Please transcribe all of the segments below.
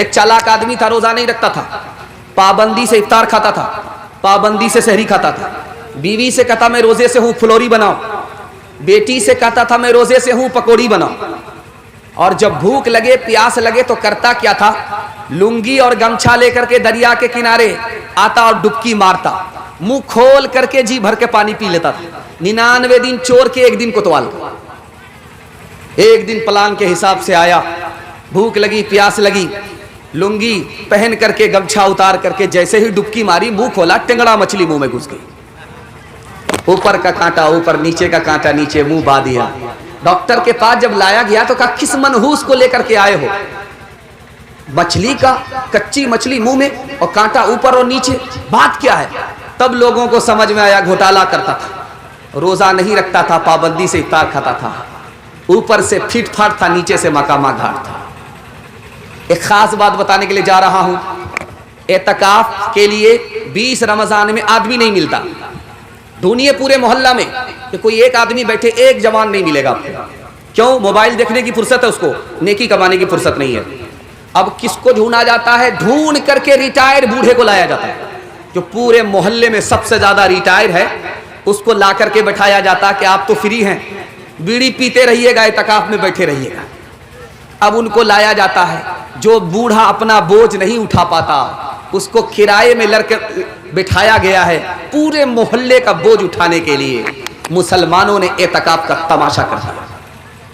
एक चालाक आदमी था, रोजा नहीं रखता था, पाबंदी से इफ्तार खाता था, पाबंदी से सहरी खाता था। बीवी से कहता मैं रोजे से हूं फुलौरी बनाओ, बेटी से कहता था मैं रोजे से हूं पकौड़ी बनाओ। और जब भूख लगे प्यास लगे तो करता क्या था, लुंगी और गमछा लेकर के दरिया के किनारे आता और डुबकी मारता, मुंह खोल करके जी भर के पानी पी लेता था। 99 दिन चोर के, एक दिन कोतवाल का। एक दिन प्लान के हिसाब से आया, भूख लगी प्यास लगी, लुंगी पहन करके गमछा उतार करके जैसे ही डुबकी मारी, मुंह खोला, टेंगड़ा मछली मुंह में घुस गई। ऊपर का कांटा ऊपर, नीचे का कांटा नीचे, मुंह बा दिया। डॉक्टर के पास जब लाया गया तो कहा किस मनहूस को लेकर के आए हो, मछली का, कच्ची मछली मुंह में और कांटा ऊपर और नीचे, बात क्या है। तब लोगों को समझ में आया घोटाला करता था, रोजा नहीं रखता था, पाबंदी से इफ्तार खाता था, ऊपर से फिट फाट था, नीचे से मकामा घाट था। एक खास बात बताने के लिए जा रहा हूं, एतकाफ के लिए 20 रमजान में आदमी नहीं मिलता। ढूंढिए पूरे मोहल्ला में कि कोई एक आदमी बैठे, एक जवान नहीं मिलेगा आपको। क्यों? मोबाइल देखने की फुर्सत है उसको, नेकी कमाने की फुर्सत नहीं है। अब किसको ढूंढा जाता है? ढूंढ करके रिटायर्ड बूढ़े को लाया जाता है, जो पूरे मोहल्ले में सबसे ज्यादा रिटायर है, उसको ला करके बैठाया जाता है कि आप तो फ्री हैं, बीड़ी पीते रहिएगा, इत्काफ में बैठे रहिएगा। अब उनको लाया जाता है, जो बूढ़ा अपना बोझ नहीं उठा पाता उसको किराए में लड़के बिठाया गया है, पूरे मोहल्ले का बोझ उठाने के लिए। मुसलमानों ने इत्काफ का तमाशा कर दिया।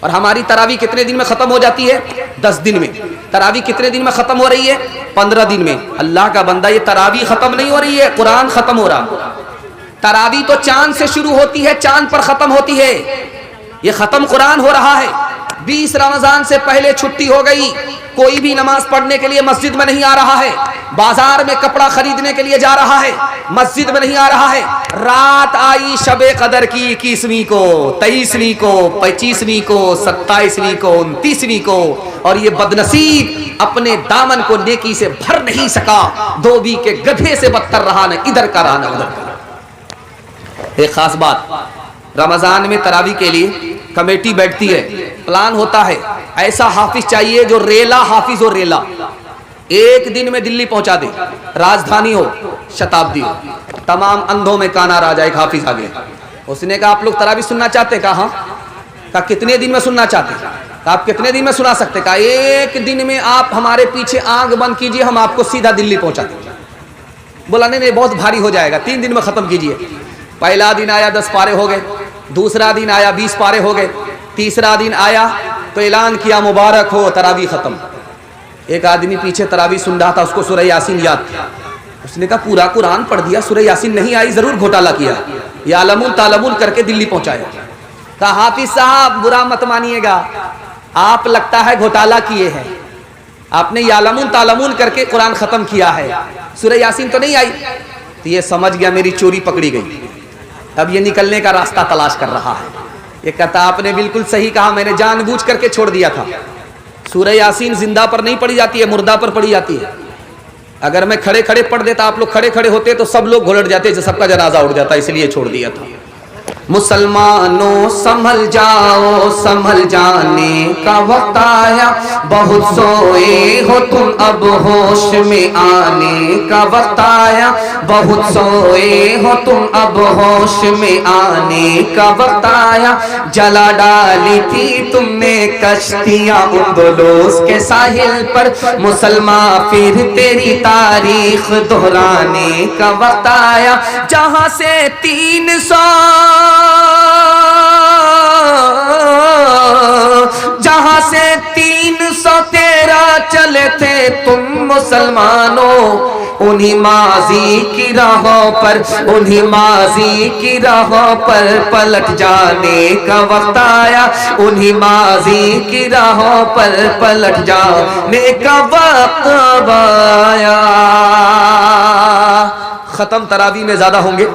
और हमारी तरावी कितने दिन में खत्म हो जाती है? 10 दिन में। तरावी कितने दिन में खत्म हो रही है? 15 दिन में। अल्लाह का बंदा, ये तरावी खत्म नहीं हो रही है, कुरान खत्म हो रहा। तरावी तो चांद से शुरू होती है, चांद पर खत्म होती है, ये खत्म कुरान हो रहा है। 20 रमजान से पहले छुट्टी हो गई, कोई भी नमाज पढ़ने के लिए मस्जिद में नहीं आ रहा है, बाजार में कपड़ा खरीदने के लिए जा रहा है, मस्जिद में नहीं आ रहा है। रात आई शबे कदर की 21वीं को, 23वीं को, 25वीं को, 27वीं को, 29वीं को, और ये बदनसीब अपने दामन को नेकी से भर नहीं सका, धोबी के गधे से बदतर रहा, न इधर का रहा न उधर का। एक खास बात, रमजान में तरावी के लिए कमेटी बैठती है, प्लान होता है, ऐसा हाफिज चाहिए जो रेला हाफिज हो, रेला, एक दिन में दिल्ली पहुंचा दे, राजधानी हो, शताब्दी हो, तमाम अंधों में काना राजा। एक हाफिज आ गया, उसने कहा आप लोग तरावी सुनना चाहते? कहा हाँ। कहा कितने दिन में सुनना चाहते? कहा आप कितने दिन में सुना सकते? कहा एक दिन में आप हमारे पीछे आंख बंद कीजिए, हम आपको सीधा दिल्ली पहुंचा देंगे। बोला नहीं नहीं बहुत भारी हो जाएगा, 3 दिन में खत्म कीजिए। पहला दिन आया 10 पारे हो गए, दूसरा दिन आया 20 पारे हो गए, तीसरा दिन आया तो ऐलान किया मुबारक हो तरावी खत्म। एक आदमी पीछे तरावी सुन रहा था, उसको सूरह यासीन याद था, उसने कहा पूरा कुरान पढ़ दिया, सूरह यासीन नहीं आई, जरूर घोटाला किया, यालमुन तालमुन करके दिल्ली पहुंचाया। कहा हाफिज साहब बुरा मत मानिएगा, आप लगता है घोटाला किए हैं, आपने यालमुन तालमुन करके कुरान खत्म किया है, सूरह यासीन तो नहीं आई। तो ये समझ गया मेरी चोरी पकड़ी गई, अब ये निकलने का रास्ता तलाश कर रहा है। ये कहता आपने बिल्कुल सही कहा, मैंने जानबूझ करके छोड़ दिया था। सूरह यासीन जिंदा पर नहीं पढ़ी जाती है, मुर्दा पर पढ़ी जाती है। अगर मैं खड़े खड़े पढ़ देता, आप लोग खड़े खड़े होते तो सब लोग घोलट जाते, सबका जनाजा उठ जाता, इसलिए छोड़ दिया था। मुसलमानों संभल जाओ, संभल जाने का वक्त आया, बहुत सोए हो तुम अब होश में आने का वक्त आया, बहुत सोए हो तुम अब होश में आने का वक्त आया। जला डाली थी तुमने कश्तियां उंदुलुस के साहिल पर, मुसलमान फिर तेरी तारीख दोहराने का वक्त आया। जहां से 300 जहां से 313 चले थे तुम मुसलमानों, उन्हीं माजी की राहों पर, उन्हीं माजी की राहों पर पलट जाने का वक्त आया, उन्हीं माजी की राहों पर पलट जाने का वक्त आया। खत्म तरावी में ज्यादा होंगे,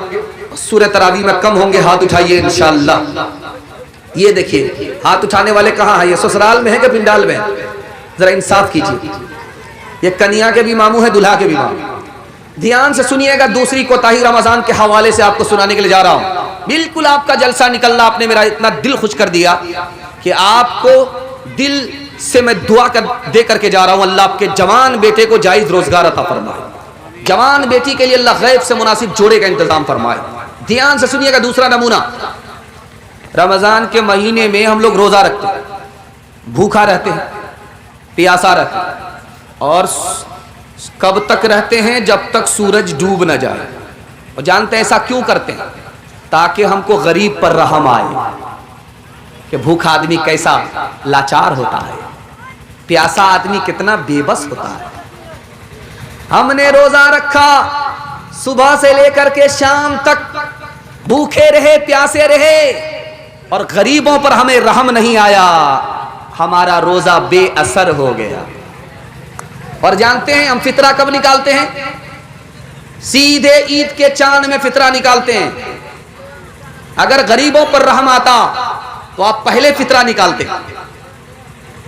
सूरह तरावी में कम होंगे। हाथ उठाइए इंशाअल्लाह। ये देखिए हाथ उठाने वाले कहाँ हैं? ये ससुराल में है कि पिंडाल में? जरा इंसाफ कीजिए। ये कन्या के भी मामू है, दुल्हा के भी मामू। ध्यान से सुनिएगा, दूसरी कोताही रमजान के हवाले से आपको सुनाने के लिए जा रहा हूं। बिल्कुल आपका जलसा निकलना, आपने मेरा इतना दिल खुश कर दिया कि आपको दिल से मैं दुआ दे करके जा रहा हूं, अल्लाह आपके जवान बेटे को जायज रोजगार अता फरमाए। जवान बेटी के लिए अल्लाह गैब से मुनासिब जोड़े का इंतजाम फरमाए। ध्यान से सुनिएगा। दूसरा नमूना, रमजान के महीने में हम लोग रोजा रखते हैं, भूखा रहते हैं, प्यासा रहते हैं, और कब तक रहते हैं? जब तक सूरज डूब न जाए। और जानते हैं ऐसा क्यों करते हैं? ताकि हमको गरीब पर रहम आए कि भूखा आदमी कैसा लाचार होता है, प्यासा आदमी कितना बेबस होता है। हमने रोजा रखा, सुबह से लेकर के शाम तक भूखे रहे, प्यासे रहे, और गरीबों पर हमें रहम नहीं आया, हमारा रोजा बेअसर हो गया। और जानते हैं हम फितरा कब निकालते हैं? सीधे ईद के चांद में फितरा निकालते हैं। अगर गरीबों पर रहम आता तो आप पहले फितरा निकालते।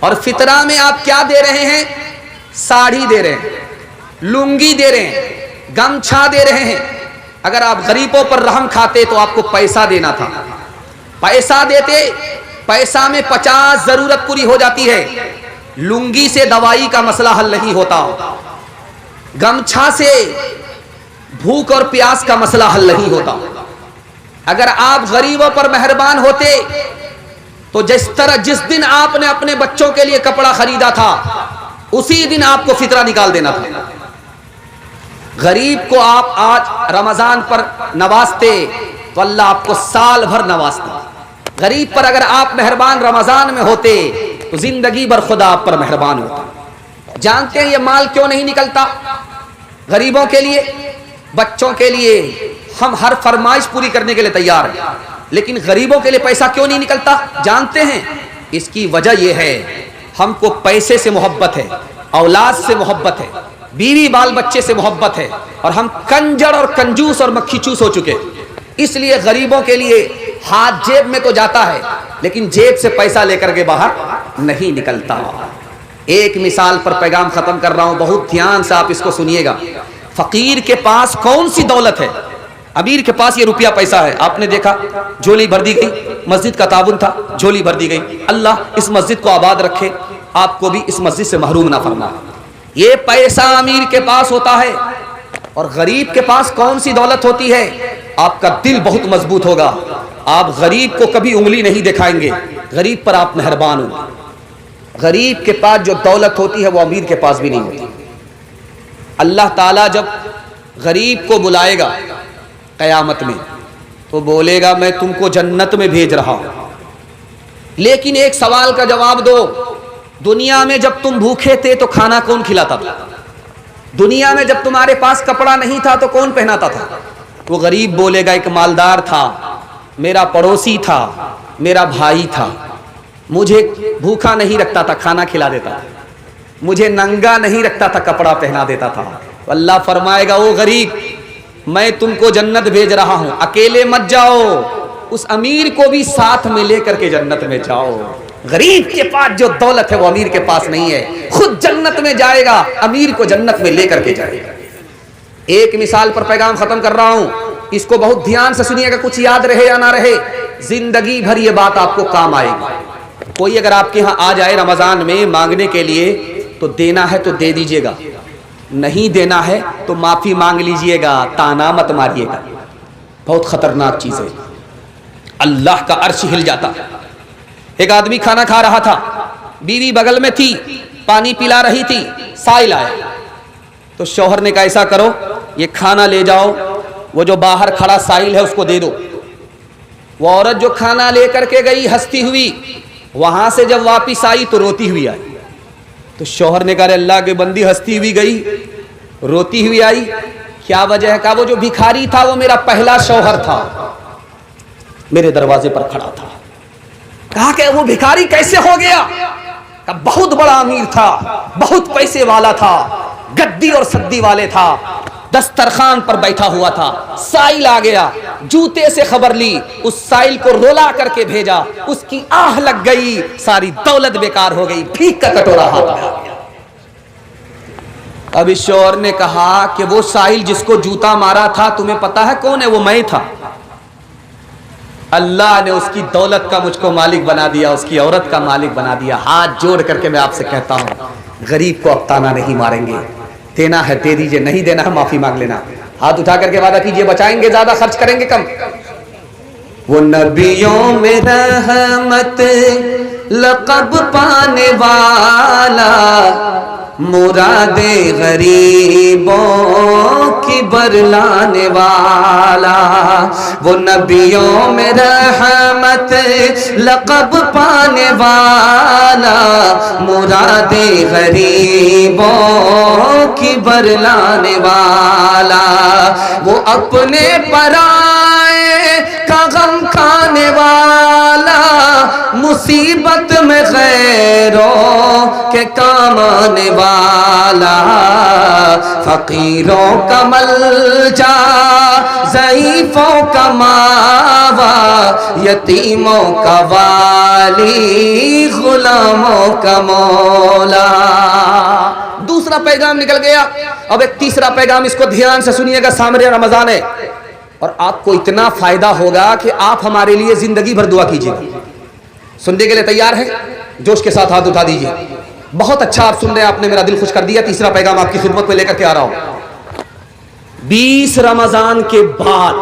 और फितरा में आप क्या दे रहे हैं? साड़ी दे रहे हैं, लुंगी दे रहे हैं, गमछा दे रहे हैं। अगर आप गरीबों पर रहम खाते तो आपको पैसा देना था। पैसा देते, पैसा में 50 जरूरत पूरी हो जाती है। लुंगी से दवाई का मसला हल नहीं होता, गमछा से भूख और प्यास का मसला हल नहीं होता। अगर आप गरीबों पर मेहरबान होते तो जिस दिन आपने अपने बच्चों के लिए कपड़ा खरीदा था, उसी दिन आपको फितरा निकाल देना था। गरीब को आप आज रमजान पर नवाजते तो अल्लाह आपको साल भर नवाजता। गरीब पर अगर आप मेहरबान रमजान में होते तो जिंदगी भर खुदा आप पर मेहरबान होता। जानते हैं ये माल क्यों नहीं निकलता? गरीबों के लिए, बच्चों के लिए हम हर फरमाइश पूरी करने के लिए तैयार हैं, लेकिन गरीबों के लिए पैसा क्यों नहीं निकलता? जानते हैं इसकी वजह यह है, हमको पैसे से मोहब्बत है, औलाद से मोहब्बत है, बीवी बाल बच्चे से मोहब्बत है, और हम कंजर और कंजूस और मक्खी चूस हो चुके। इसलिए गरीबों के लिए हाथ जेब में तो जाता है, लेकिन जेब से पैसा लेकर के बाहर नहीं निकलता। एक मिसाल पर पैगाम खत्म कर रहा हूं, बहुत ध्यान से आप इसको सुनिएगा। फकीर के पास कौन सी दौलत है? अमीर के पास ये रुपया पैसा है। आपने देखा झोली भर दी गई, मस्जिद का ताबुन था, झोली भर दी गई। अल्लाह इस मस्जिद को आबाद रखे, आपको भी इस मस्जिद से महरूम ना फरमा। ये पैसा अमीर के पास होता है। और गरीब के पास कौन सी दौलत होती है? आपका दिल बहुत मजबूत होगा, आप गरीब को कभी उंगली नहीं दिखाएंगे, गरीब पर आप मेहरबान हो। गरीब के पास जो दौलत होती है वो अमीर के पास भी नहीं होती। अल्लाह ताला जब गरीब को बुलाएगा कयामत में तो बोलेगा मैं तुमको जन्नत में भेज रहा हूं, लेकिन एक सवाल का जवाब दो, दुनिया में जब तुम भूखे थे तो खाना कौन खिलाता था? दुनिया में जब तुम्हारे पास कपड़ा नहीं था तो कौन पहनाता था? वो गरीब बोलेगा एक मालदार था, मेरा पड़ोसी था, मेरा भाई था, मुझे भूखा नहीं रखता था, खाना खिला देता था, मुझे नंगा नहीं रखता था, कपड़ा पहना देता था। तो अल्लाह फरमाएगा ओ गरीब, मैं तुमको जन्नत भेज रहा हूं, अकेले मत जाओ, उस अमीर को भी साथ में लेकर के जन्नत में जाओ। गरीब के पास जो दौलत है वो अमीर के पास नहीं है, खुद जन्नत में जाएगा, अमीर को जन्नत में लेकर के जाएगा। एक मिसाल पर पैगाम खत्म कर रहा हूं, इसको बहुत ध्यान से सुनिएगा, कुछ याद रहे या ना रहे, जिंदगी भर ये बात आपको काम आएगी। कोई अगर आपके यहाँ आ जाए रमजान में मांगने के लिए तो देना है तो दे दीजिएगा, नहीं देना है तो माफी मांग लीजिएगा, ताना मत मारिएगा। बहुत खतरनाक चीज है, अल्लाह का अर्श हिल जाता। एक आदमी खाना खा रहा था, बीवी बगल में थी, पानी पिला रही थी, साइल आया तो शौहर ने कहा ऐसा करो ये खाना ले जाओ, वो जो बाहर खड़ा साइल है उसको दे दो। वो औरत जो खाना लेकर के गई हंसती हुई, वहां से जब वापिस आई तो रोती हुई आई। तो शौहर ने कहा अल्लाह के बंदी हंसती हुई गई, रोती हुई आई, क्या वजह है? कहा वो जो भिखारी था वो मेरा पहला शौहर था, मेरे दरवाजे पर खड़ा था। कहा कि वो भिखारी कैसे हो गया? कहा बहुत बड़ा अमीर था, बहुत पैसे वाला था, गद्दी और सद्दी वाले था, दस्तरखान पर बैठा हुआ था, साइल आ गया, जूते से खबर ली, उस साइल को रोला करके भेजा, उसकी आह लग गई, सारी दौलत बेकार हो गई, भीख का कटोरा हाथ में आ गया। अब इस शौहर ने कहा कि वो साइल जिसको जूता मारा था तुम्हें पता है कौन है? वो मैं था। अल्लाह ने उसकी दौलत का मुझको मालिक बना दिया, उसकी औरत का मालिक बना दिया। हाथ जोड़ करके मैं आपसे कहता हूँ, गरीब को अब ताना नहीं मारेंगे। देना है दे दीजिए, नहीं देना है माफी मांग लेना। हाथ उठा करके वादा कीजिए, बचाएंगे ज्यादा, खर्च करेंगे कम। वो नबियों में रहमत लक़ब पाने वाला, मुरादे गरीबों की बरलाने वाला। वो नबियों में रहमत लक़ब पाने वाला, मुरादे गरीबों की बरलाने वाला। वो अपने पराए का गम खाने वाला, मुसीबत में गैरों के काम आने वाला। फकीरों का मलजा, ज़ईफ़ों का मावा, यतीमों का वाली, गुलामों का मौला। दूसरा पैगाम निकल गया। अब एक तीसरा पैगाम, इसको ध्यान से सुनिएगा। सामने रमजान है और आपको इतना फायदा होगा कि आप हमारे लिए जिंदगी भर दुआ कीजिएगा। सुनने के लिए तैयार है? जोश के साथ हाथ उठा दीजिए। बहुत अच्छा आप सुन रहे हैं, आपने मेरा दिल खुश कर दिया। तीसरा पैगाम आपकी खिदमत में लेकर के आ रहा हूं। 20 रमजान के बाद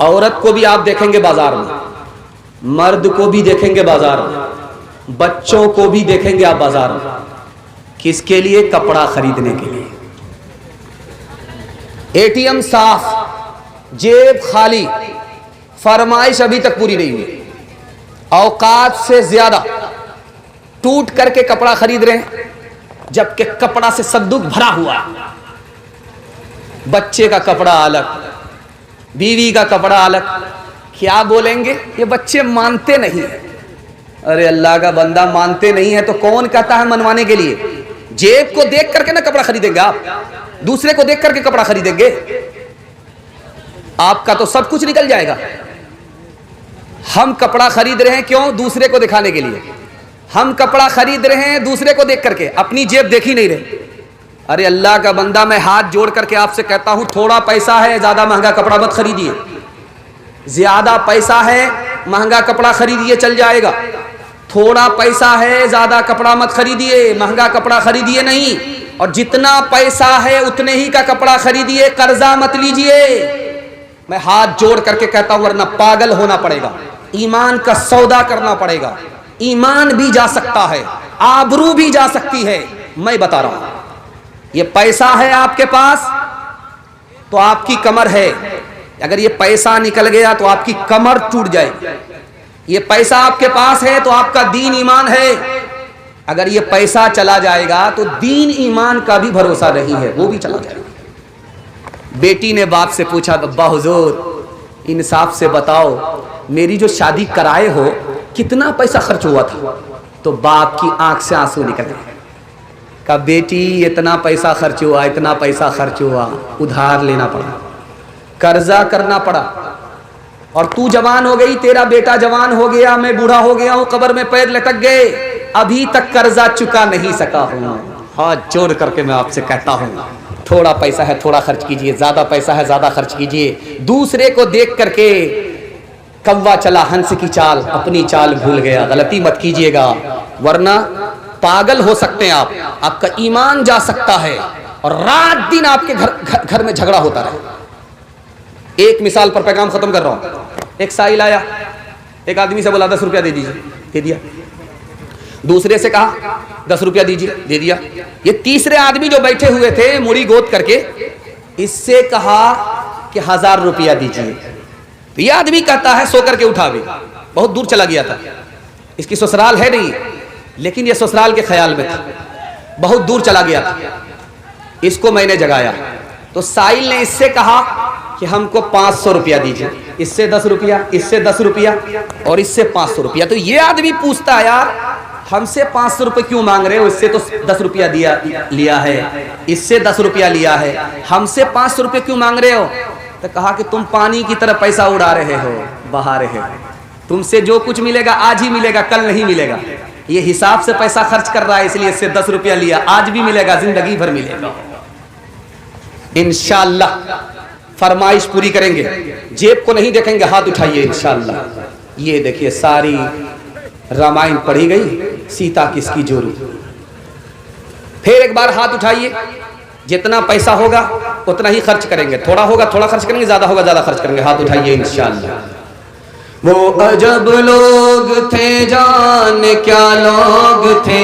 औरत को भी आप देखेंगे बाजार में, मर्द को भी देखेंगे बाजार में, बच्चों को भी देखेंगे आप बाजार में। किसके लिए? कपड़ा खरीदने के लिए। एटीएम साफ, जेब खाली, फरमाइश अभी तक पूरी नहीं हुई। औकात से ज्यादा टूट करके कपड़ा खरीद रहे हैं, जबकि कपड़ा से संदूक भरा हुआ। बच्चे का कपड़ा अलग, बीवी का कपड़ा अलग। क्या बोलेंगे? ये बच्चे मानते नहीं है। अरे अल्लाह का बंदा, मानते नहीं है तो कौन कहता है मनवाने के लिए? जेब को देख करके ना कपड़ा खरीदेंगे आप, दूसरे को देख करके कपड़ा खरीदेंगे। आपका तो सब कुछ निकल जाएगा। हम कपड़ा खरीद रहे हैं क्यों? दूसरे को दिखाने के लिए। हम कपड़ा खरीद रहे हैं दूसरे को देख करके, अपनी जेब देख ही नहीं रहे। अरे अल्लाह का बंदा, मैं हाथ जोड़ करके आपसे कहता हूं, थोड़ा पैसा है, ज्यादा महंगा कपड़ा मत खरीदिए। ज्यादा पैसा है, महंगा कपड़ा खरीदिए, चल जाएगा। थोड़ा पैसा है, ज्यादा कपड़ा मत खरीदिए, महंगा कपड़ा खरीदिए नहीं। और जितना पैसा है उतने ही का कपड़ा खरीदिए, कर्जा मत लीजिए। मैं हाथ जोड़ करके कहता हूं, वरना पागल होना पड़ेगा। ईमान का सौदा करना पड़ेगा। ईमान भी जा सकता है, आबरू भी जा सकती है। मैं बता रहा हूं, ये पैसा है आपके पास तो आपकी कमर है। अगर ये पैसा निकल गया तो आपकी कमर टूट जाएगी। ये पैसा आपके पास है तो आपका दीन ईमान है। अगर ये पैसा चला जाएगा तो दीन ईमान का भी भरोसा नहीं है, वो भी चला जाएगा। बेटी ने बाप से पूछा, अब्बा हुजूर इंसाफ से बताओ, मेरी जो शादी कराए हो कितना पैसा खर्च हुआ था? तो बाप की आंख से आंसू निकल गए। कहा, बेटी इतना पैसा खर्च हुआ, इतना पैसा खर्च हुआ, उधार लेना पड़ा, कर्जा करना पड़ा। और तू जवान हो गई, तेरा बेटा जवान हो गया, मैं बूढ़ा हो गया हूं, कब्र में पैर लटक गए, अभी तक कर्जा चुका नहीं सका हूं। हाथ जोड़ करके मैं आपसे कहता हूं, थोड़ा पैसा है थोड़ा खर्च कीजिए, ज्यादा पैसा है ज्यादा खर्च कीजिए। दूसरे को देख करके कौवा चला हंस की चाल, अपनी चाल भूल गया। गलती मत कीजिएगा, वरना पागल हो सकते हैं आप, आपका ईमान जा सकता है और रात दिन आपके घर में झगड़ा होता रहे। एक मिसाल पर पैगाम खत्म कर रहा हूं। एक साइल आया, एक आदमी से बोला 10 रुपया दे दीजिए, दे दिया। दूसरे से कहा 10 रुपया दीजिए, दे दिया। ये तीसरे आदमी जो बैठे हुए थे मुड़ी गोद करके, इससे कहा कि 1000 रुपया दीजिए। तो ये आदमी कहता है सो करके उठा भी, बहुत दूर चला गया था, इसकी ससुराल है नहीं, लेकिन ये ससुराल के ख्याल में था, बहुत दूर चला गया था। इसको मैंने जगाया तो साहिल ने इससे कहा कि हमको 500 रुपया दीजिए, इससे 10 रुपया, इससे 10 रुपया और इससे 500 रुपया। तो ये आदमी पूछता है, यार हमसे 500 रुपये क्यों मांग रहे हो? इससे तो 10 रुपया लिया है, इससे 10 रुपया लिया है, हमसे 500 रुपये क्यों मांग रहे हो? तो कहा कि तुम पानी की तरह पैसा उड़ा रहे हो, बहा रहे हो, तुमसे जो कुछ मिलेगा आज ही मिलेगा, कल नहीं मिलेगा। ये हिसाब से पैसा खर्च कर रहा है, इसलिए इससे 10 रुपया लिया, आज भी मिलेगा, जिंदगी भर मिलेगा इंशाअल्लाह। फरमाइश पूरी करेंगे, जेब को नहीं देखेंगे, हाथ उठाइए इंशाअल्लाह। ये देखिए सारी रामायण पढ़ी गई, सीता किसकी जोरू। फिर एक बार हाथ उठाइए, जितना पैसा होगा उतना ही खर्च करेंगे, थोड़ा होगा थोड़ा खर्च करेंगे, ज्यादा होगा ज्यादा खर्च करेंगे, हाथ उठाइए इंशाअल्लाह। वो अजब लोग थे जाने क्या लोग थे,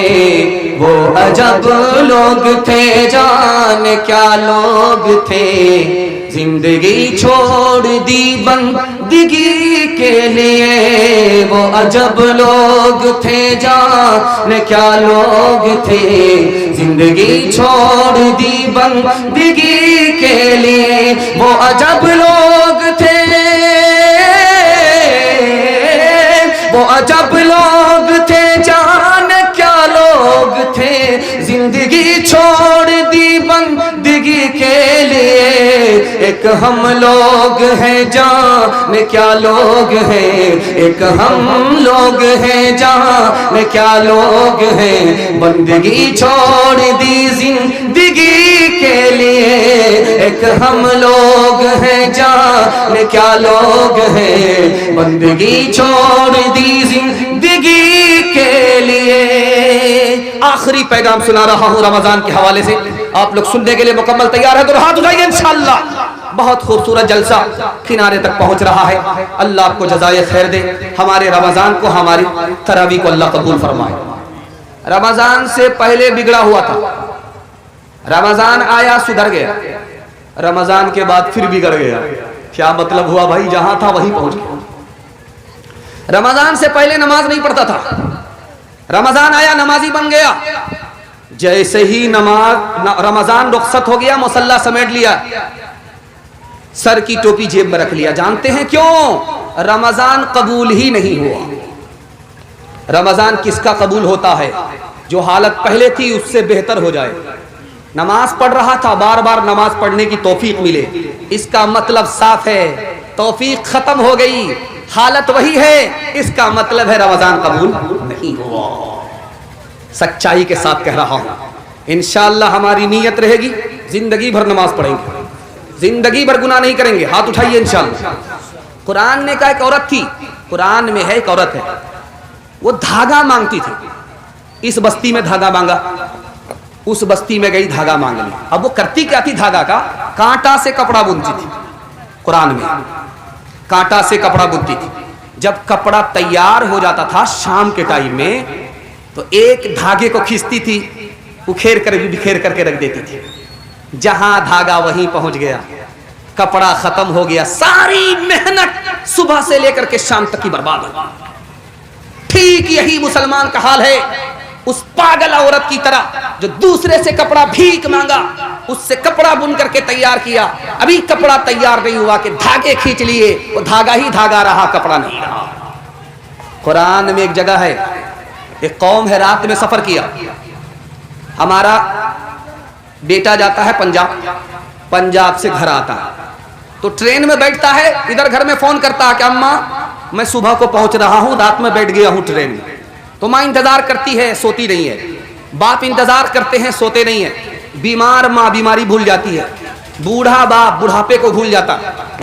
वो अजब लोग थे जाने क्या लोग थे, जिंदगी छोड़ दी बंदगी के लिए, वो अजब लोग थे जाने क्या लोग थे, जिंदगी छोड़ दी बंदगी के लिए, वो अजब लोग थे, वो अजब लोग थे जाने क्या लोग थे, जिंदगी छोड़ दी बंदगी के लिए, एक हम लोग हैं जाने क्या लोग हैं, एक हम लोग हैं जाने क्या लोग हैं, बंदगी छोड़ दी जिंदगी के लिए, एक हम लोग हैं जाने क्या लोग हैं, बंदगी छोड़ दी जिंदगी के लिए। आखिरी पैगाम सुना रहा हूं रमजान के हवाले से, आप लोग सुनने के लिए मुकम्मल तैयार है तो हाथ उठाइए इंशाअल्लाह। बहुत खूबसूरत जलसा किनारे तक पहुंच रहा है, अल्लाह आपको जज़ाए खैर दे, हमारे रमजान को हमारी तरावी को अल्लाह कबूल फरमाए। रमजान से पहले बिगड़ा हुआ था, रमजान आया सुधर गया, रमजान के बाद फिर बिगड़ गया। क्या मतलब हुआ भाई, जहां था वहीं पहुंच गया। रमजान से पहले नमाज नहीं पढ़ता था, रमजान आया नमाजी बन गया, जैसे ही रमजान रुखसत हो गया मुसल्ला समेट लिया, सर की टोपी जेब में रख लिया। जानते हैं क्यों? रमजान कबूल ही नहीं हुआ। रमजान किसका कबूल होता है? जो हालत पहले थी उससे बेहतर हो जाए। नमाज पढ़ रहा था, बार बार नमाज पढ़ने की तौफीक मिले, इसका मतलब साफ है तौफीक खत्म हो गई, हालत वही है, इसका मतलब है रमजान कबूल नहीं हुआ। सच्चाई के साथ कह रहा हूं, इंशाअल्लाह हमारी नीयत रहेगी जिंदगी भर नमाज पढ़ेंगे, जिंदगी भर गुनाह नहीं करेंगे। हाथ उठाइए इंशाअल्लाह। कुरान ने कहा एक औरत थी, कुरान में है एक औरत है, वो धागा मांगती थी, इस बस्ती में धागा मांगा, उस बस्ती में गई धागा मांग ली। अब वो करती क्या थी धागा का? कांटा से कपड़ा बुनती थी। कुरान में कांटा से कपड़ा बुनती थी। जब कपड़ा तैयार हो जाता था शाम के टाइम में, तो एक धागे को खींचती थी, उखेर कर बिखेर करके रख देती थी। जहां धागा वहीं पहुंच गया, कपड़ा खत्म हो गया, सारी मेहनत सुबह से लेकर के शाम तक की बर्बाद हो। ठीक यही मुसलमान का हाल है, उस पागल औरत की तरह जो दूसरे से कपड़ा भीख मांगा, उससे कपड़ा बुन करके तैयार किया, अभी कपड़ा तैयार नहीं हुआ कि धागे खींच लिए, वो धागा ही धागा रहा, कपड़ा नहीं रहा। कुरान में एक जगह है, एक कौम है, रात में सफर किया। हमारा बेटा जाता है पंजाब, पंजाब से घर आता है तो ट्रेन में बैठता है, इधर घर में फोन करता है कि अम्मा मैं सुबह को पहुंच रहा हूं, रात में बैठ गया हूं ट्रेन में। तो माँ इंतजार करती है, सोती नहीं है, बाप इंतजार करते हैं, सोते नहीं है, बीमार माँ बीमारी भूल जाती है, बूढ़ा बाप बुढ़ापे को भूल जाता,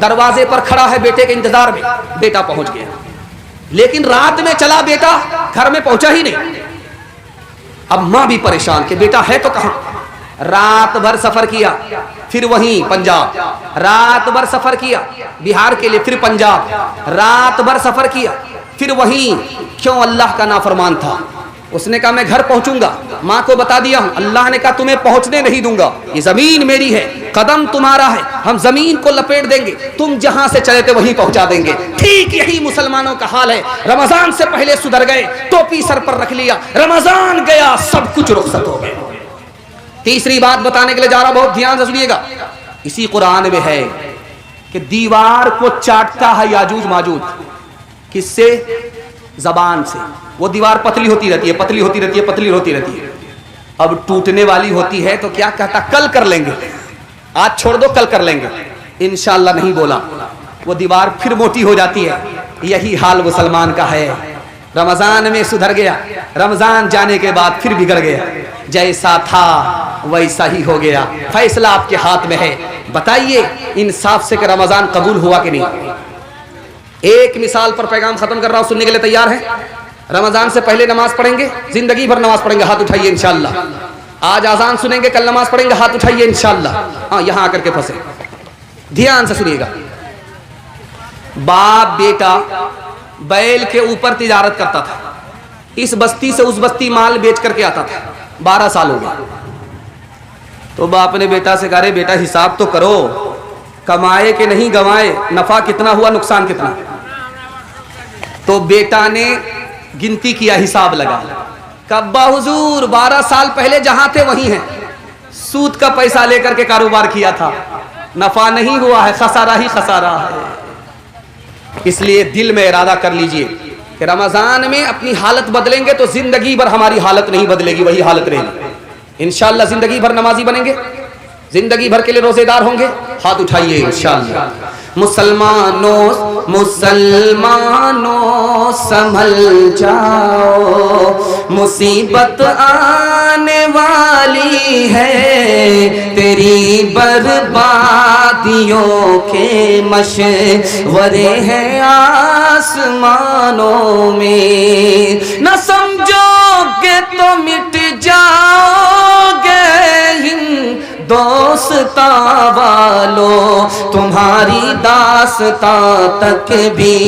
दरवाजे पर खड़ा है बेटे के इंतजार में, बेटा पहुंच गया, लेकिन रात में चला बेटा, घर में पहुंचा ही नहीं। अब माँ भी परेशान कि बेटा है तो कहां। रात भर सफर किया, फिर वहीं पंजाब, रात भर सफर किया बिहार के लिए, फिर पंजाब, रात भर सफर किया, फिर वहीं। क्यों? अल्लाह का नाफरमान था। उसने कहा मैं घर पहुंचूंगा, माँ को बता दिया हूं, अल्लाह ने कहा तुम्हें पहुंचने नहीं दूंगा, ये जमीन मेरी है, कदम तुम्हारा है, हम जमीन को लपेट देंगे, तुम जहां से चले थे वहीं पहुंचा देंगे। ठीक यही मुसलमानों का हाल है। रमजान से पहले सुधर गए, टोपी सर पर रख लिया, रमजान गया सब कुछ रुखसत हो गया। तीसरी बात बताने के लिए जा रहा, बहुत ध्यान से सुनिएगा। इसी कुरान में है कि दीवार को चाटता है याजूज माजूज, किससे? जबान से। वो दीवार पतली होती रहती है, पतली होती रहती है, पतली होती रहती है, अब टूटने वाली होती है तो क्या कहता? कल कर लेंगे, आज छोड़ दो कल कर लेंगे, इंशाअल्लाह नहीं बोला, वो दीवार फिर मोटी हो जाती है। यही हाल मुसलमान का है। रमजान में सुधर गया, रमजान जाने के बाद फिर बिगड़ गया, जैसा था वैसा ही हो गया। फैसला आपके हाथ में है, बताइए इंसाफ से कि रमजान कबूल हुआ कि नहीं। एक मिसाल पर पैगाम खत्म कर रहा हूं, सुनने के लिए तैयार है? रमजान से पहले नमाज पढ़ेंगे, जिंदगी भर नमाज पढ़ेंगे, हाथ उठाइए इंशाअल्लाह। आज आजान सुनेंगे, कल नमाज पढ़ेंगे, हाथ उठाइए इंशाअल्लाह। हाँ, यहां आकर के फंसे, ध्यान से सुनिएगा। बाप बेटा बैल के ऊपर तिजारत करता था, इस बस्ती से उस बस्ती माल बेच करके आता था, 12 साल हो गए। तो बाप ने बेटा से कहा, रे बेटा हिसाब तो करो, कमाए कि नहीं गंवाए, नफा कितना हुआ, नुकसान कितना। तो बेटा ने गिनती किया, हिसाब लगा, कब्बा हुजूर 12 साल पहले जहां थे वहीं हैं, सूद का पैसा लेकर के कारोबार किया था, नफा नहीं हुआ है, खसारा ही खसारा है। इसलिए दिल में इरादा कर लीजिए कि रमजान में अपनी हालत बदलेंगे तो जिंदगी भर हमारी हालत नहीं बदलेगी, वही हालत रहेगी। इंशाअल्लाह जिंदगी भर नमाजी बनेंगे, जिंदगी भर के लिए रोजेदार होंगे, हाथ उठाइए इंशाअल्लाह। मुसलमानों मुसलमानों संभल जाओ, मुसीबत आने वाली है, तेरी बर्बादियों के मशवरे हैं आसमानों में, न समझोगे तो मिट जाओगे दोस्ता वालों, तुम्हारी दास्ता तक भी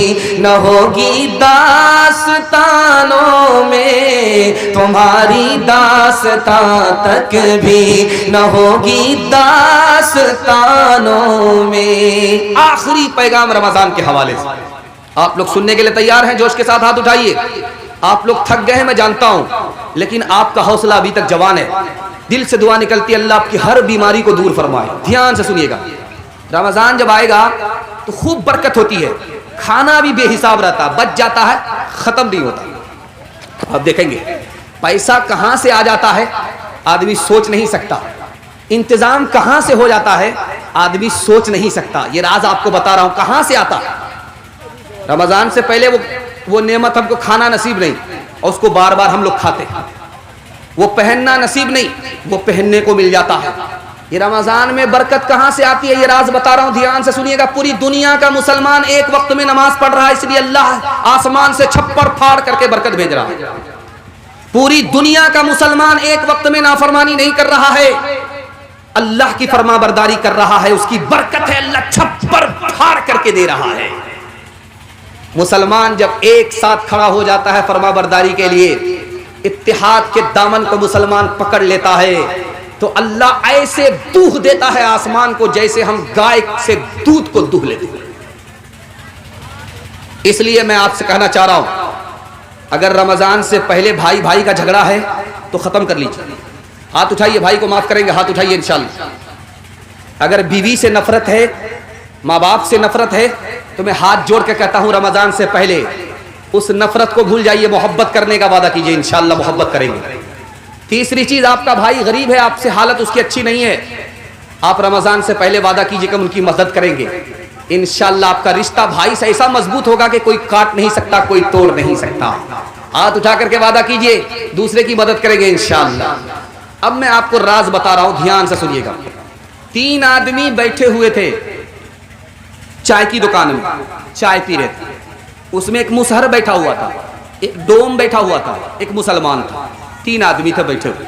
न होगी दास्तानों में, तुम्हारी दास्ता तक भी न होगी दास्तानों में। आखिरी पैगाम रमजान के हवाले से आप लोग सुनने के लिए तैयार हैं? जोश के साथ हाथ उठाइए। आप लोग थक गए हैं मैं जानता हूं, लेकिन आपका हौसला अभी तक जवान है। दिल से दुआ निकलती है अल्लाह आपकी हर बीमारी को दूर फरमाए। ध्यान से सुनिएगा, रमजान जब आएगा तो खूब बरकत होती है, खाना भी बेहिसाब रहता है, बच जाता है, खत्म नहीं होता। अब देखेंगे पैसा कहां से आ जाता है, आदमी सोच नहीं सकता। इंतजाम कहां से हो जाता है, आदमी सोच नहीं सकता। ये राज आपको बता रहा हूं कहां से आता है। रमजान से पहले वो नेमत हमको खाना नसीब नहीं और उसको बार बार हम लोग खाते हैं। वो पहनना नसीब नहीं, वो पहनने को मिल जाता है। ये रमजान में बरकत कहां से आती है, ये राज बता रहा हूं, ध्यान से सुनिएगा। पूरी दुनिया का मुसलमान एक वक्त में नमाज पढ़ रहा है, इसलिए अल्लाह आसमान से छप्पर फाड़ करके बरकत भेज रहा है। पूरी दुनिया का मुसलमान एक वक्त में नाफरमानी नहीं कर रहा है, अल्लाह की फरमाबरदारी कर रहा है, उसकी बरकत है, अल्लाह छप्पर फाड़ करके दे रहा है। मुसलमान जब एक साथ खड़ा हो जाता है फरमाबरदारी के लिए, इत्तिहाद के दामन को मुसलमान पकड़ लेता है, तो अल्लाह ऐसे दूह देता है आसमान को जैसे हम गाय से दूध को दूह लेते हैं। इसलिए मैं आपसे कहना चाह रहा हूं, अगर रमजान से पहले भाई भाई का झगड़ा है तो खत्म कर लीजिए। हाथ उठाइए, भाई को माफ करेंगे, हाथ उठाइए इंशाअल्लाह। अगर बीवी से नफरत है, माँ बाप से नफरत है, तो मैं हाथ जोड़ के कहता हूं रमजान से पहले उस नफरत को भूल जाइए, मोहब्बत करने का वादा कीजिए, इंशाअल्लाह मोहब्बत करेंगे। तीसरी चीज, आपका भाई गरीब है, आपसे हालत उसकी अच्छी नहीं है, आप रमजान से पहले वादा कीजिए कि उनकी मदद करेंगे। इंशाअल्लाह आपका रिश्ता भाई से ऐसा मजबूत होगा कि कोई काट नहीं सकता, कोई तोड़ नहीं सकता। हाथ उठा करके वादा कीजिए, दूसरे की मदद करेंगे इंशाअल्लाह। अब मैं आपको राज बता रहा हूं, ध्यान से सुनिएगा। 3 आदमी बैठे हुए थे चाय की दुकान में, चाय पी रहे थे। उसमें एक मुसहर बैठा हुआ था, एक डोम बैठा हुआ था, एक मुसलमान था। 3 आदमी थे बैठे हुए।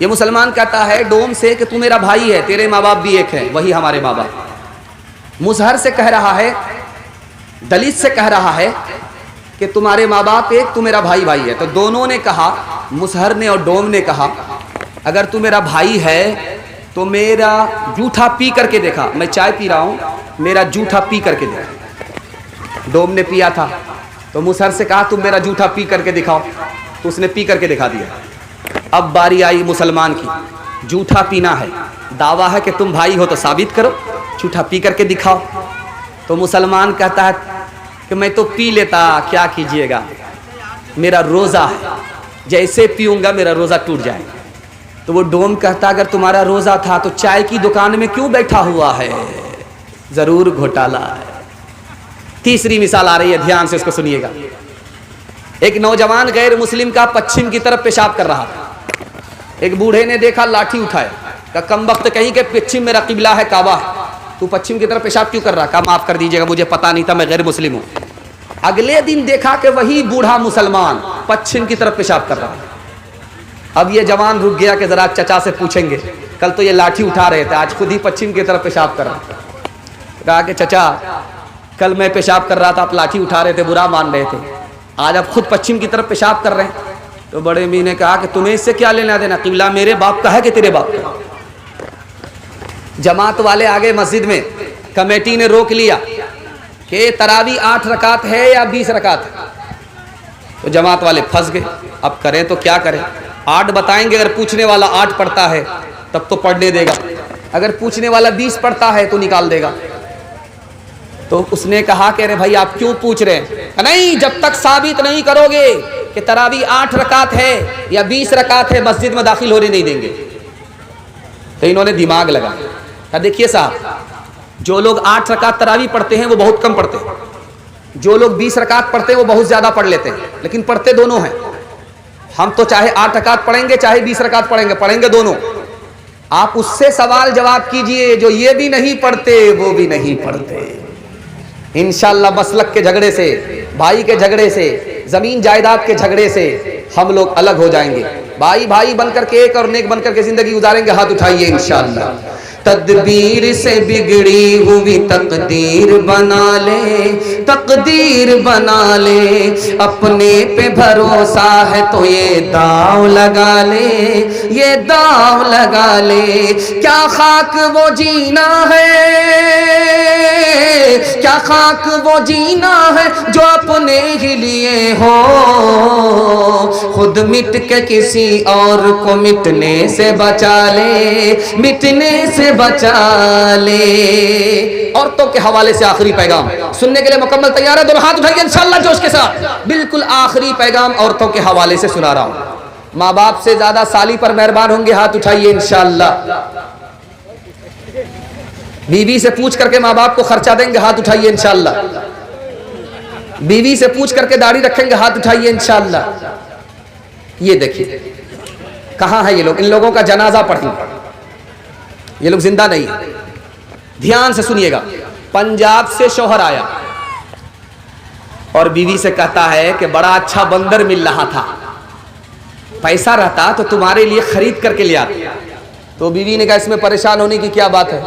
ये मुसलमान कहता है डोम से कि तू मेरा भाई है, तेरे माँ बाप भी एक है, वही हमारे माँ बाप। मुसहर से कह रहा है, दलित से कह रहा है कि तुम्हारे माँ बाप एक, तू मेरा भाई भाई है। तो दोनों ने कहा, मुसहर ने और डोम ने कहा, अगर तू मेरा भाई है तो मेरा जूठा पी करके देखा। मैं चाय पी रहा हूँ, मेरा जूठा पी करके देखा। डोम ने पिया था तो मुसहर से कहा तुम मेरा जूठा पी करके दिखाओ, तो उसने पी करके दिखा दिया। अब बारी आई मुसलमान की, जूठा पीना है, दावा है कि तुम भाई हो तो साबित करो, जूठा पी करके दिखाओ। तो मुसलमान कहता है कि मैं तो पी लेता, क्या कीजिएगा, मेरा रोज़ा है, जैसे पीऊँगा मेरा रोज़ा टूट जाएगा। तो वो डोम कहता अगर तुम्हारा रोज़ा था तो चाय की दुकान में क्यों बैठा हुआ है, ज़रूर घोटाला है। तीसरी मिसाल आ रही है, ध्यान से इसको सुनिएगा। एक नौजवान गैर मुस्लिम का पश्चिम की तरफ पेशाब कर रहा था। एक बूढ़े ने देखा, लाठी उठाया, का कम वक्त कहीं के पश्चिम मेरा किबला है काबा है, तू पश्चिम की तरफ पेशाब क्यों कर रहा? कहा माफ कर दीजिएगा मुझे पता नहीं था, मैं गैर मुस्लिम हूँ। अगले दिन देखा कि वही बूढ़ा मुसलमान पश्चिम की तरफ पेशाब कर रहा है। अब ये जवान रुक गया कि जरा चचा से पूछेंगे, कल तो ये लाठी उठा रहे थे, आज खुद ही पश्चिम की तरफ पेशाब कर रहा। कहा कि चचा कल मैं पेशाब कर रहा था, आप लाठी उठा रहे थे, बुरा मान रहे थे, आज आप खुद पश्चिम की तरफ पेशाब कर रहे हैं। तो बड़े मी ने कहा कि तुम्हें इससे क्या लेना देना, किबला मेरे बाप का है कि तेरे बाप का? जमात वाले आ गए मस्जिद में, कमेटी ने रोक लिया कि तरावी 8 रकात है या 20 रकात है। तो जमात वाले फंस गए, अब करें तो क्या करें? 8 बताएंगे, अगर पूछने वाला 8 पढ़ता है तब तो पढ़ने देगा, अगर पूछने वाला 20 पढ़ता है तो निकाल देगा। तो उसने कहा कि अरे भाई आप क्यों पूछ रहे हैं? नहीं, जब तक साबित नहीं करोगे कि तरावी 8 रकात है या 20 रकात है, मस्जिद में दाखिल होने नहीं देंगे। तो इन्होंने दिमाग लगाया, देखिए साहब, जो लोग 8 रकात तरावी पढ़ते हैं वो बहुत कम पढ़ते हैं, जो लोग 20 रकात पढ़ते हैं वो बहुत ज्यादा पढ़ लेते हैं, लेकिन पढ़ते दोनों हैं। हम तो चाहे 8 रकात पढ़ेंगे चाहे 20 रकात पढ़ेंगे दोनों। आप उससे सवाल जवाब कीजिए जो ये भी नहीं पढ़ते वो भी नहीं पढ़ते। इंशाअल्लाह मसलक के झगड़े से, भाई के झगड़े से, जमीन जायदाद के झगड़े से हम लोग अलग हो जाएंगे। भाई भाई बनकर के एक और नेक बनकर के जिंदगी गुजारेंगे। हाथ उठाइए इंशाअल्लाह। तदबीर से बिगड़ी हुई तकदीर बना ले, तकदीर बना ले, अपने पे भरोसा है तो ये दाव लगा ले, ये दाव लगा ले। क्या खाक वो जीना है, क्या खाक वो जीना है जो अपने ही लिए हो, खुद मिट के किसी और को मिटने से बचा ले, मिटने से बचा ले। औरतों के हवाले से आखिरी पैगाम सुनने के लिए मुकम्मल तैयार है? दोनों हाथ उठाइए इंशाअल्लाह जोश के साथ। बिल्कुल आखिरी पैगाम औरतों के हवाले से सुना रहा हूं। माँ बाप से ज्यादा साली पर मेहरबान होंगे, हाथ उठाइए इंशाअल्लाह। बीवी से पूछ करके माँ बाप को खर्चा देंगे, हाथ उठाइए इंशाअल्लाह। बीवी से पूछ करके दाढ़ी रखेंगे, हाथ उठाइए इंशाअल्लाह। ये देखिए कहां है ये लोग, इन लोगों का जनाजा पढ़ेंगे, ये लोग जिंदा नहीं है। ध्यान से सुनिएगा। पंजाब से शौहर आया और बीवी से कहता है कि बड़ा अच्छा बंदर मिल रहा था, पैसा रहता तो तुम्हारे लिए खरीद करके ले आता। तो बीवी ने कहा इसमें परेशान होने की क्या बात है,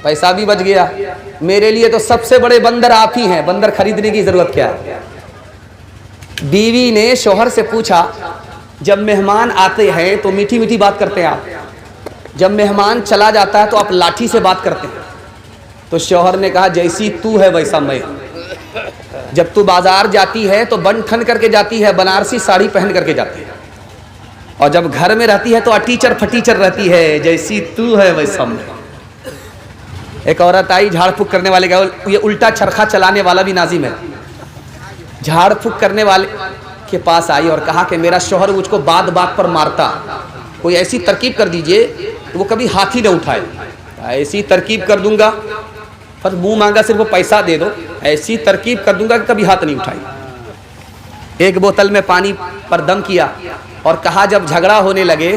पैसा भी बच गया, मेरे लिए तो सबसे बड़े बंदर आप ही हैं, बंदर खरीदने की जरूरत क्या है। बीवी ने शौहर से पूछा, जब मेहमान आते हैं तो मीठी मीठी बात करते हैं आप, जब मेहमान चला जाता है तो आप लाठी से बात करते हैं। तो शौहर ने कहा जैसी तू है वैसा मैं। जब तू बाजार जाती है तो बन ठन करके जाती है, बनारसी साड़ी पहन करके जाती है, और जब घर में रहती है तो अटीचर फटीचर रहती है, जैसी तू है वैसा मैं। एक औरत आई झाड़ फूक करने वाले का, ये उल्टा चरखा चलाने वाला भी नाजिम है, झाड़ फूक करने वाले के पास आई और कहा कि मेरा शौहर मुझको बात बात पर मारता, कोई ऐसी तरकीब कर दीजिए तो वो कभी हाथ ही न उठाए। ऐसी तरकीब कर दूंगा, पर मुंह मांगा सिर्फ वो पैसा दे दो, ऐसी तरकीब कर दूंगा कि कभी हाथ नहीं उठाई। एक बोतल में पानी पर दम किया और कहा जब झगड़ा होने लगे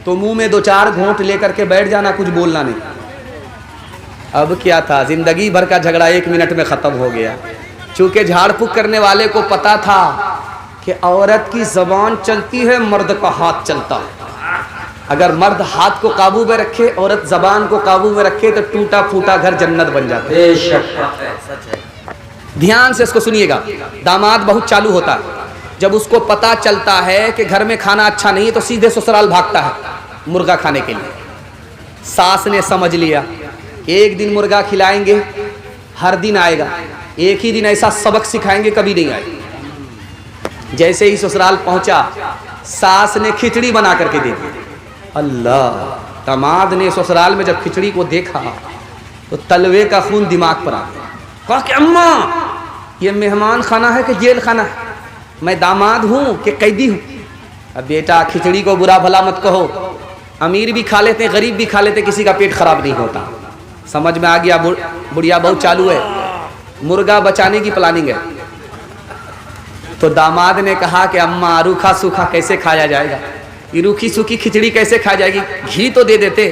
तो मुंह में 2-4 घूंट लेकर के बैठ जाना, कुछ बोलना नहीं। अब क्या था, जिंदगी भर का झगड़ा 1 मिनट में खत्म हो गया। चूंकि झाड़ फूक करने वाले को पता था कि औरत की जबान चलती है, मर्द का हाथ चलता है। अगर मर्द हाथ को काबू में रखे, औरत जबान को काबू में रखे तो टूटा फूटा घर जन्नत बन जाता है। ध्यान से इसको सुनिएगा। दामाद बहुत चालू होता है, जब उसको पता चलता है कि घर में खाना अच्छा नहीं है तो सीधे ससुराल भागता है मुर्गा खाने के लिए। सास ने समझ लिया, एक दिन मुर्गा खिलाएंगे, हर दिन आएगा, एक ही दिन ऐसा सबक सिखाएंगे कभी नहीं आएगा। जैसे ही ससुराल पहुंचा, सास ने खिचड़ी बना करके दे दी। अल्लाह, दामाद ने ससुराल में जब खिचड़ी को देखा तो तलवे का खून दिमाग पर आ गया। कहा कि अम्मा ये मेहमान खाना है कि जेल खाना है, मैं दामाद हूँ कि कैदी हूँ। अब बेटा खिचड़ी को बुरा भला मत कहो, अमीर भी खा लेते, गरीब भी खा लेते, किसी का पेट खराब नहीं होता। समझ में आ गया? बुढ़िया बहुत चालू है, मुर्गा बचाने की प्लानिंग है। तो दामाद ने कहा कि अम्मा रूखा सूखा कैसे खाया जाएगा, ये रूखी सूखी खिचड़ी कैसे खाई जाएगी, घी तो दे देते।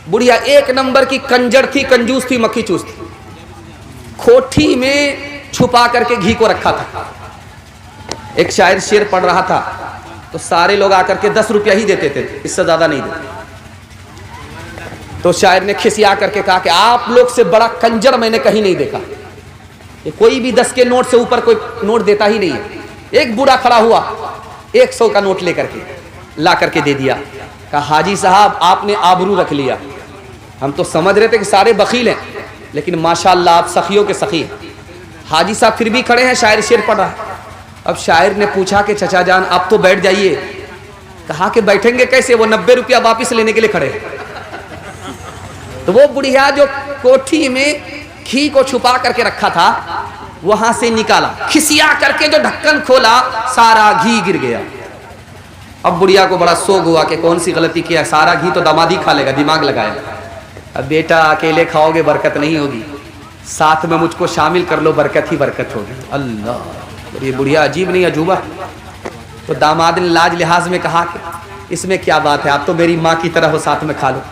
बुढ़िया एक नंबर की कंजर थी, कंजूस थी, मक्खी चूस थी। खोटी में छुपा करके घी को रखा था। एक शायर शेर पढ़ रहा था तो सारे लोग आकर के 10 रुपया ही देते थे, इससे ज्यादा नहीं देते। तो शायर ने खिसिया करके कहा कि आप लोग से बड़ा कंजर मैंने कहीं नहीं देखा। ये कोई भी 10 के नोट से ऊपर कोई नोट देता ही नहीं है। एक बूढ़ा खड़ा हुआ 100 का नोट लेकर के ला करके दे दिया। कहा हाजी साहब आपने आबरू रख लिया। हम तो समझ रहे थे कि सारे बखील हैं, लेकिन माशाअल्लाह आप सखियों के सखी हैं। हाजी साहब फिर भी खड़े हैं, शायर शेर पढ़ रहा है। अब शायर ने पूछा कि चचा जान आप तो बैठ जाइए। कहा कि बैठेंगे कैसे, वो 90 रुपया वापिस लेने के लिए खड़े हैं। तो वो बुढ़िया जो कोठी में घी को छुपा करके रखा था वहां से निकाला, खिसिया करके जो ढक्कन खोला सारा घी गिर गया। अब बुढ़िया को बड़ा सोग हुआ कि कौन सी गलती किया, सारा घी तो दामादी खा लेगा, दिमाग लगाया। अब बेटा अकेले खाओगे बरकत नहीं होगी, साथ में मुझको शामिल कर लो, बरकत ही बरकत होगी। अल्लाह, ये बुढ़िया अजीब नहीं अजूबा। तो दामाद ने लाज लिहाज में कहा कि इसमें क्या बात है, आप तो मेरी माँ की तरह हो, साथ में खा लो।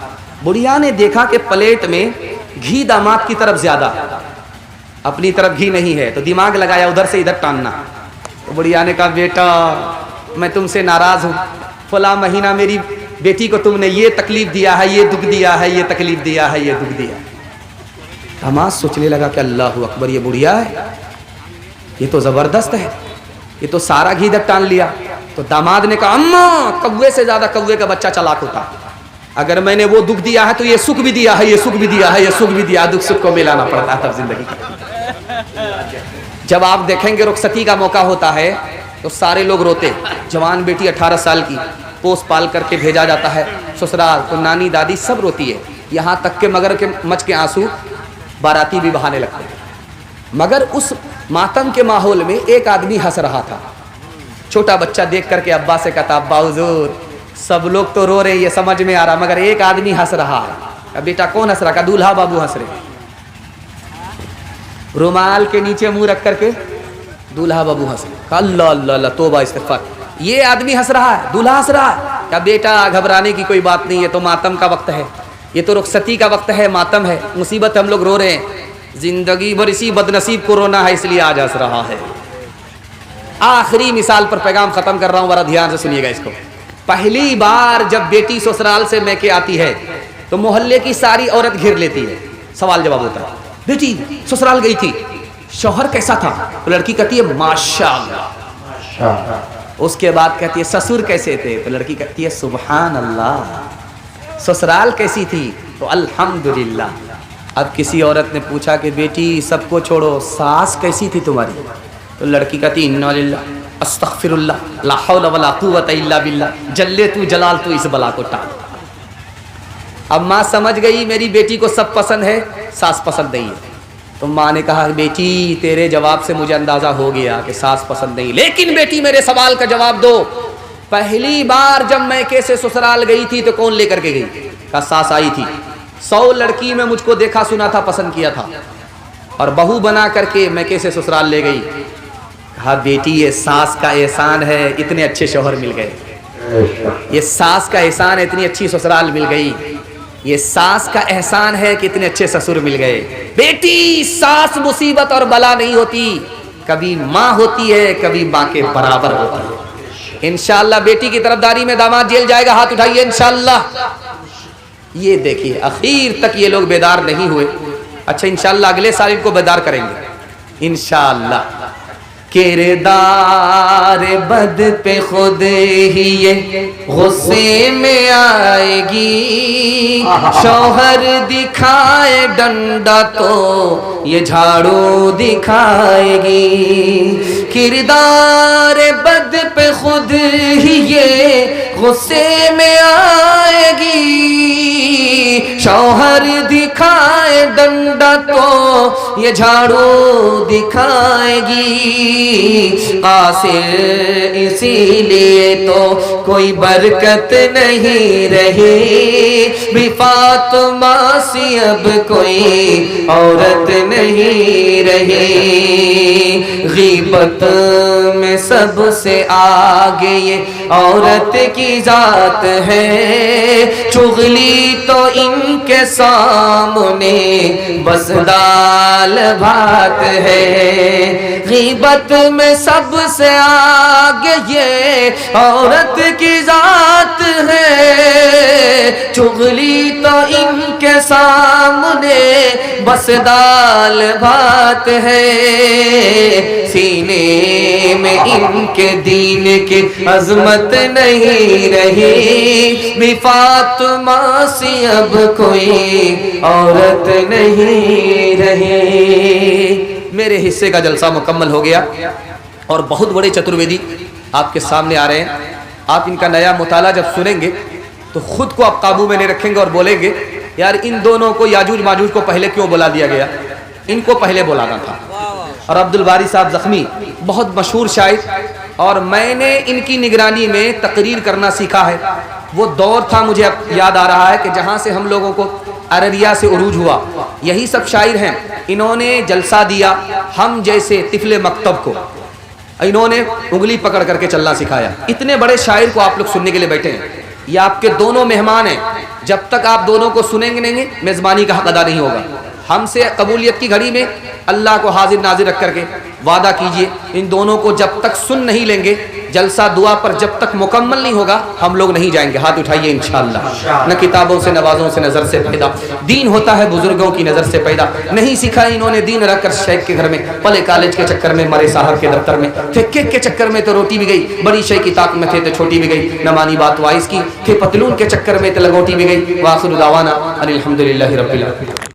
बुढ़िया ने देखा कि प्लेट में घी दामाद की तरफ ज्यादा, अपनी तरफ घी नहीं है, तो दिमाग लगाया उधर से इधर टानना। तो बुढ़िया ने कहा बेटा मैं तुमसे नाराज हूँ, फला महीना मेरी बेटी को तुमने ये तकलीफ दिया है, ये दुख दिया है, ये तकलीफ दिया है, ये दुख दिया। दामाद सोचने लगा कि अल्लाह अकबर, ये बुढ़िया है, ये तो जबरदस्त है, ये तो सारा घी इधर टान लिया। तो दामाद ने कहा अम्मा कौवे से ज्यादा कौवे का बच्चा चालाक होता, अगर मैंने वो दुख दिया है तो ये सुख भी दिया है, ये सुख भी दिया है, ये सुख भी दिया, दुख सुख को मिलाना पड़ता है तब जिंदगी का। जब आप देखेंगे रुखसती का मौका होता है तो सारे लोग रोते। जवान बेटी 18 साल की पोस पाल करके भेजा जाता है ससुराल, तो नानी दादी सब रोती है, यहाँ तक के मगर के मच के आंसू बाराती भी बहाने लगते हैं। मगर उस मातम के माहौल में एक आदमी हंस रहा था। छोटा बच्चा देख करके अब्बा से कहता अब्बा हुजूर सब लोग तो रो रहे, ये समझ में आ रहा, मगर एक आदमी हंस रहा है। बेटा कौन हंस रहा? का दूल्हा बाबू हंस रहे, रुमाल के नीचे मुंह रख करके दूल्हा बाबू हंस रहे। अल्लाह अल्लाह अल्लाह तौबा इस्तिगफार, ये आदमी हंस रहा है, दूल्हा हंस रहा है। क्या बेटा घबराने की कोई बात नहीं है, तो मातम का वक्त है, ये तो रुखसती का वक्त है, मातम है, मुसीबत, हम लोग रो रहे हैं, जिंदगी भर इसी बदनसीब को रोना है, इसलिए आज हंस रहा है। आखिरी मिसाल पर पैगाम खत्म कर रहा हूं, बड़ा ध्यान से सुनिएगा इसको। पहली बार जब बेटी ससुराल से मैके आती है तो मोहल्ले की सारी औरत घेर लेती है, सवाल जवाब होता है, बेटी ससुराल गई थी, शौहर कैसा था? तो लड़की कहती है माशाअल्लाह। उसके बाद कहती है ससुर कैसे थे? तो लड़की कहती है सुभान अल्लाह। ससुराल कैसी थी? तो अल्हम्दुलिल्लाह। अब किसी औरत ने पूछा कि बेटी सबको छोड़ो, सास कैसी थी तुम्हारी? तो लड़की कहती इन्ना लिल्लाह अस्तगफिरुल्लाह ला हौला वला कुव्वता इल्ला बिल्लाह, जल्ले तू जलाल तू इस बला को टाल। अब माँ समझ गई मेरी बेटी को सब पसंद है, सास पसंद नहीं है। तो माँ ने कहा बेटी तेरे जवाब से मुझे अंदाजा हो गया कि सास पसंद नहीं, लेकिन बेटी मेरे सवाल का जवाब दो, पहली बार जब मैके से ससुराल गई थी तो कौन लेकर के गई? कहा सास आई थी, 100 लड़की में मुझको देखा सुना था, पसंद किया था, और बहू बना करके मैके से ससुराल ले गई। कहा बेटी ये सास का एहसान है, इतने अच्छे शौहर मिल गए, ये सास का एहसान है, इतनी अच्छी ससुराल मिल गई, ये सास का एहसान है कि इतने अच्छे ससुर मिल गए। बेटी सास मुसीबत और बला नहीं होती, कभी माँ होती है, कभी माँ के बराबर होती है। इंशाअल्लाह बेटी की तरफदारी में दामाद जेल जाएगा, हाथ उठाइए इंशाअल्लाह। ये देखिए आखिर तक ये लोग बेदार नहीं हुए। अच्छा इंशाअल्लाह अगले साल इनको बेदार करेंगे इंशाअल्लाह। किरदार बद पे खुद ही ये गुस्से में आएगी, शौहर दिखाए डंडा तो ये झाड़ू दिखाएगी। किरदार बद पे खुद ही ये गुस्से में आएगी, शौहर दिखाए डंडा तो ये झाड़ू दिखाएगी। कासिर इसीलिए तो कोई बरकत नहीं रही, भी फातिमा सी अब कोई औरत नहीं रही। गीबत में सबसे आगे ये औरत की जात है, चुगली तो इनके सामने बस दाल भात है। गीबत में सबसे आगे ये औरत की जात है, चुगली तो इनके सामने बस दाल भात है। सीने में इनके दीन की अजमत नहीं रही, भी फातिमा सी अब कोई औरत नहीं रही। मेरे हिस्से का जलसा मुकम्मल हो गया और बहुत बड़े चतुर्वेदी आपके सामने आ रहे हैं। आप इनका नया मुताला जब सुनेंगे तो खुद को आप काबू में नहीं रखेंगे और बोलेंगे यार इन दोनों को याजूज माजूज को पहले क्यों बुला दिया गया, इनको पहले बुलाना था। और अब्दुल बारी साहब ज़ख्मी बहुत मशहूर शायर, और मैंने इनकी निगरानी में तकरीर करना सीखा है। वो दौर था मुझे अब याद आ रहा है कि जहाँ से हम लोगों को अररिया से उरूज हुआ, यही सब शायर हैं। इन्होंने जलसा दिया हम जैसे तिफले मकतब को, इन्होंने उंगली पकड़ करके चलना सिखाया। इतने बड़े शायर को आप लोग सुनने के लिए बैठे हैं, ये आपके दोनों मेहमान हैं। जब तक आप दोनों को सुनेंगे नहीं, मेज़बानी का हक अदा नहीं होगा। हमसे कबूलियत की घड़ी में अल्लाह को हाजिर नाजिर रख करके वादा कीजिए, इन दोनों को जब तक सुन नहीं लेंगे, जलसा दुआ पर जब तक मुकम्मल नहीं होगा, हम लोग नहीं जाएंगे। हाथ उठाइए इंशाअल्लाह। न किताबों से नवाजों से नज़र से पैदा दीन होता है, बुजुर्गों की नज़र से पैदा। नहीं सीखा इन्होंने दीन रख कर शेख के घर में, पले कॉलेज के चक्कर में, मरे साहब के दफ्तर में थे, केक के चक्कर में तो रोटी भी गई, बड़ी शे की ताक में थे तो छोटी भी गई, न मानी बात वाइस की थे, पतलून के चक्कर में तो लगोटी भी गई। वाखिर दावाना अनिल हम्दुलिल्लाहि रब्बिल आलमीन।